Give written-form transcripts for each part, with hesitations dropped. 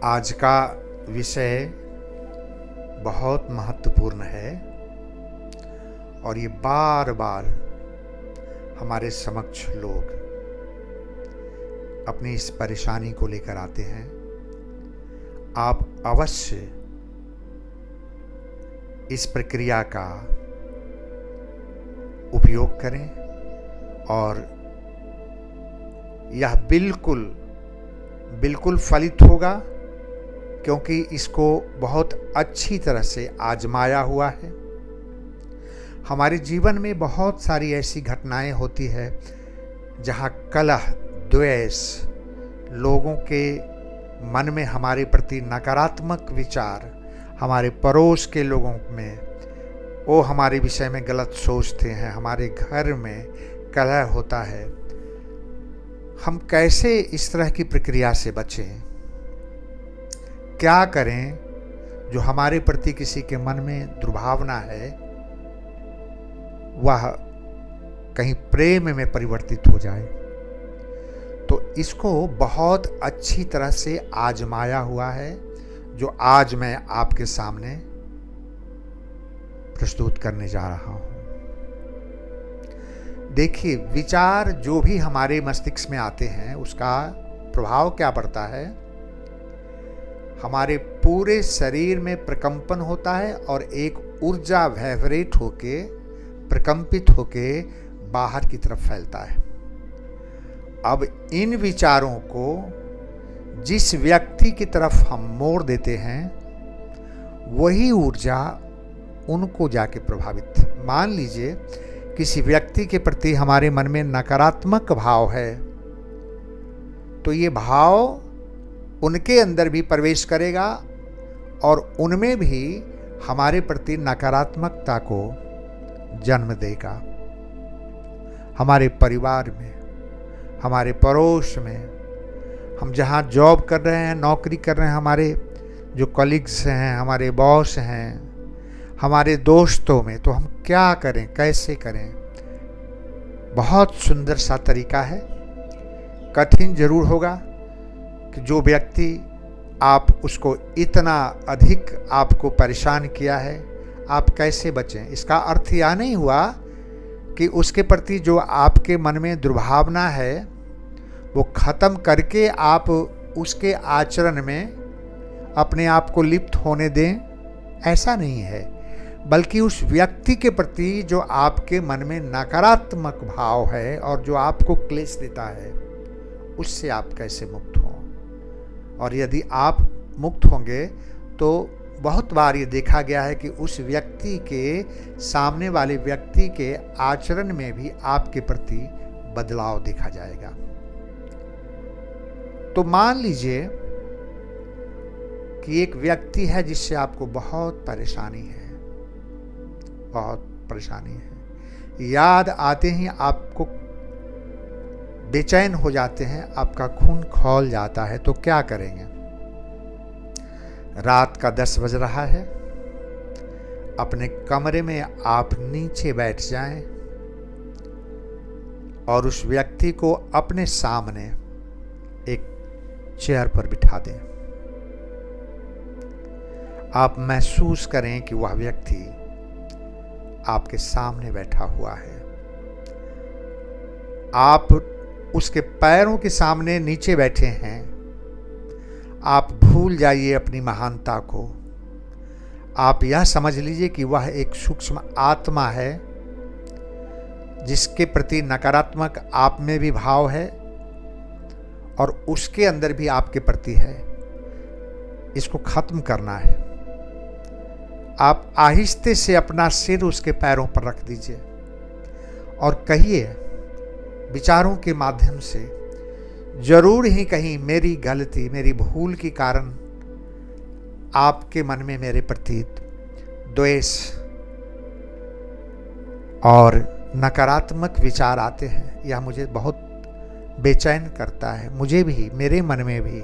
आज का विषय बहुत महत्वपूर्ण है और ये बार बार हमारे समक्ष लोग अपनी इस परेशानी को लेकर आते हैं। आप अवश्य इस प्रक्रिया का उपयोग करें और यह बिल्कुल फलित होगा, क्योंकि इसको बहुत अच्छी तरह से आजमाया हुआ है। हमारे जीवन में बहुत सारी ऐसी घटनाएं होती है जहां कलह, द्वेष, लोगों के मन में हमारे प्रति नकारात्मक विचार, हमारे पड़ोस के लोगों में वो हमारे विषय में गलत सोचते हैं, हमारे घर में कलह होता है। हम कैसे इस तरह की प्रक्रिया से बचें? क्या करें जो हमारे प्रति किसी के मन में दुर्भावना है वह कहीं प्रेम में परिवर्तित हो जाए? तो इसको बहुत अच्छी तरह से आजमाया हुआ है, जो आज मैं आपके सामने प्रस्तुत करने जा रहा हूं। देखिए, विचार जो भी हमारे मस्तिष्क में आते हैं उसका प्रभाव क्या पड़ता है? हमारे पूरे शरीर में प्रकंपन होता है और एक ऊर्जा वाइब्रेट होके, प्रकंपित होके बाहर की तरफ फैलता है। अब इन विचारों को जिस व्यक्ति की तरफ हम मोड़ देते हैं वही ऊर्जा उनको जाके प्रभावित। मान लीजिए किसी व्यक्ति के प्रति हमारे मन में नकारात्मक भाव है, तो ये भाव उनके अंदर भी प्रवेश करेगा और उनमें भी हमारे प्रति नकारात्मकता को जन्म देगा। हमारे परिवार में, हमारे पड़ोस में, हम जहाँ जॉब कर रहे हैं, नौकरी कर रहे हैं, हमारे जो कलीग्स हैं, हमारे बॉस हैं, हमारे दोस्तों में, तो हम क्या करें, कैसे करें? बहुत सुंदर सा तरीका है। कठिन जरूर होगा कि जो व्यक्ति आप उसको इतना अधिक आपको परेशान किया है, आप कैसे बचें? इसका अर्थ यह नहीं हुआ कि उसके प्रति जो आपके मन में दुर्भावना है वो ख़त्म करके आप उसके आचरण में अपने आप को लिप्त होने दें, ऐसा नहीं है। बल्कि उस व्यक्ति के प्रति जो आपके मन में नकारात्मक भाव है और जो आपको क्लेश देता है, उससे आप कैसे मुक्त हों। और यदि आप मुक्त होंगे तो बहुत बार ये देखा गया है कि उस व्यक्ति के, सामने वाले व्यक्ति के आचरण में भी आपके प्रति बदलाव देखा जाएगा। तो मान लीजिए कि एक व्यक्ति है जिससे आपको बहुत परेशानी है, याद आते ही आपको बेचैन हो जाते हैं, आपका खून खौल जाता है। तो क्या करेंगे? रात का 10 बज रहा है, अपने कमरे में आप नीचे बैठ जाएं और उस व्यक्ति को अपने सामने एक चेयर पर बिठा दें। आप महसूस करें कि वह व्यक्ति आपके सामने बैठा हुआ है। आप उसके पैरों के सामने नीचे बैठे हैं। आप भूल जाइए अपनी महानता को। आप यह समझ लीजिए कि वह एक सूक्ष्म आत्मा है जिसके प्रति नकारात्मक आप में भी भाव है और उसके अंदर भी आपके प्रति है। इसको खत्म करना है। आप आहिस्ते से अपना सिर उसके पैरों पर रख दीजिए और कहिए विचारों के माध्यम से, जरूर ही कहीं मेरी गलती, मेरी भूल के कारण आपके मन में मेरे प्रति द्वेष और नकारात्मक विचार आते हैं। यह मुझे बहुत बेचैन करता है। मुझे भी, मेरे मन में भी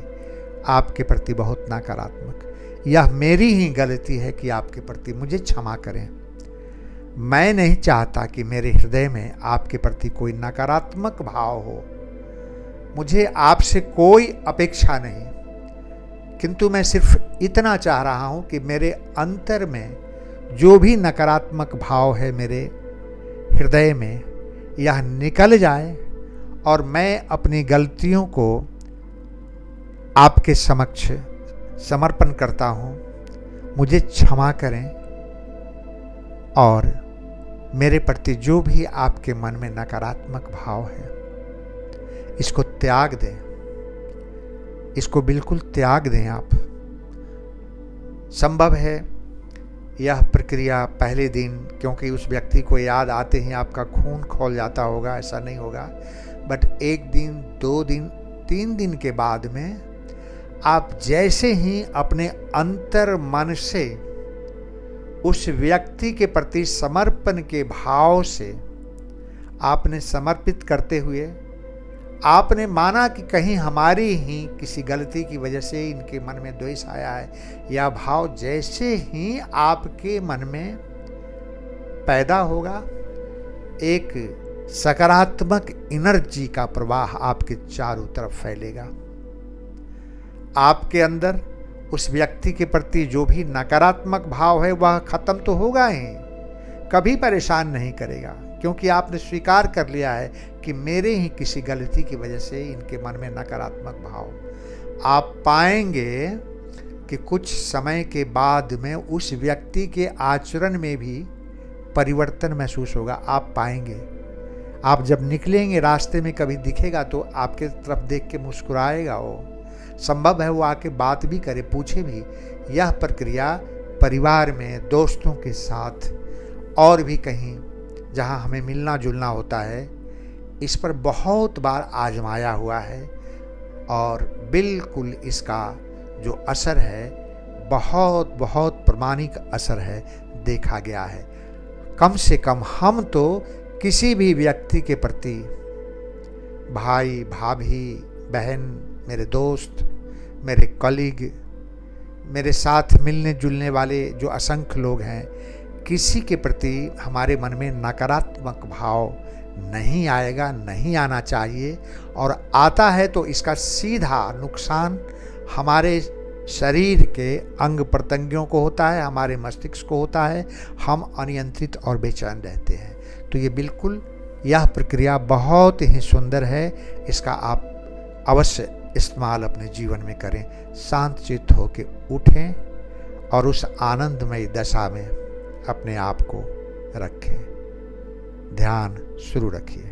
आपके प्रति बहुत नकारात्मक, यह मेरी ही गलती है कि आपके प्रति, मुझे क्षमा करें। मैं नहीं चाहता कि मेरे हृदय में आपके प्रति कोई नकारात्मक भाव हो। मुझे आपसे कोई अपेक्षा नहीं किंतु मैं सिर्फ इतना चाह रहा हूं कि मेरे अंतर में जो भी नकारात्मक भाव है मेरे हृदय में, यह निकल जाए और मैं अपनी गलतियों को आपके समक्ष समर्पण करता हूं। मुझे क्षमा करें और मेरे प्रति जो भी आपके मन में नकारात्मक भाव है, इसको त्याग दें, इसको बिल्कुल त्याग दें आप। संभव है यह प्रक्रिया पहले दिन, क्योंकि उस व्यक्ति को याद आते ही आपका खून खौल जाता होगा, ऐसा नहीं होगा, बट 1 दिन, 2 दिन, 3 दिन के बाद में आप जैसे ही अपने अंतर मन से उस व्यक्ति के प्रति समर्पण के भाव से आपने समर्पित करते हुए आपने माना कि कहीं हमारी ही किसी गलती की वजह से इनके मन में द्वेष आया है, यह भाव जैसे ही आपके मन में पैदा होगा, एक सकारात्मक एनर्जी का प्रवाह आपके चारों तरफ फैलेगा। आपके अंदर उस व्यक्ति के प्रति जो भी नकारात्मक भाव है वह खत्म तो होगा ही, कभी परेशान नहीं करेगा, क्योंकि आपने स्वीकार कर लिया है कि मेरे ही किसी गलती की वजह से इनके मन में नकारात्मक भाव। आप पाएंगे कि कुछ समय के बाद में उस व्यक्ति के आचरण में भी परिवर्तन महसूस होगा। आप पाएंगे, आप जब निकलेंगे रास्ते में कभी दिखेगा तो आपके तरफ देख के मुस्कुराएगा वो। संभव है वो आके बात भी करे, पूछे भी। यह प्रक्रिया परिवार में, दोस्तों के साथ और भी कहीं जहां हमें मिलना जुलना होता है, इस पर बहुत बार आजमाया हुआ है और बिल्कुल इसका जो असर है बहुत बहुत प्रामाणिक असर है, देखा गया है। कम से कम हम तो किसी भी व्यक्ति के प्रति, भाई, भाभी, बहन, मेरे दोस्त, मेरे कलीग, मेरे साथ मिलने जुलने वाले जो असंख्य लोग हैं, किसी के प्रति हमारे मन में नकारात्मक भाव नहीं आएगा, नहीं आना चाहिए। और आता है तो इसका सीधा नुकसान हमारे शरीर के अंग प्रत्यंगों को होता है, हमारे मस्तिष्क को होता है, हम अनियंत्रित और बेचैन रहते हैं। तो ये बिल्कुल, यह प्रक्रिया बहुत ही सुंदर है, इसका आप अवश्य इस्तेमाल अपने जीवन में करें। शांत चित्त होकर उठें और उस आनंदमय दशा में अपने आप को रखें। ध्यान शुरू रखिए।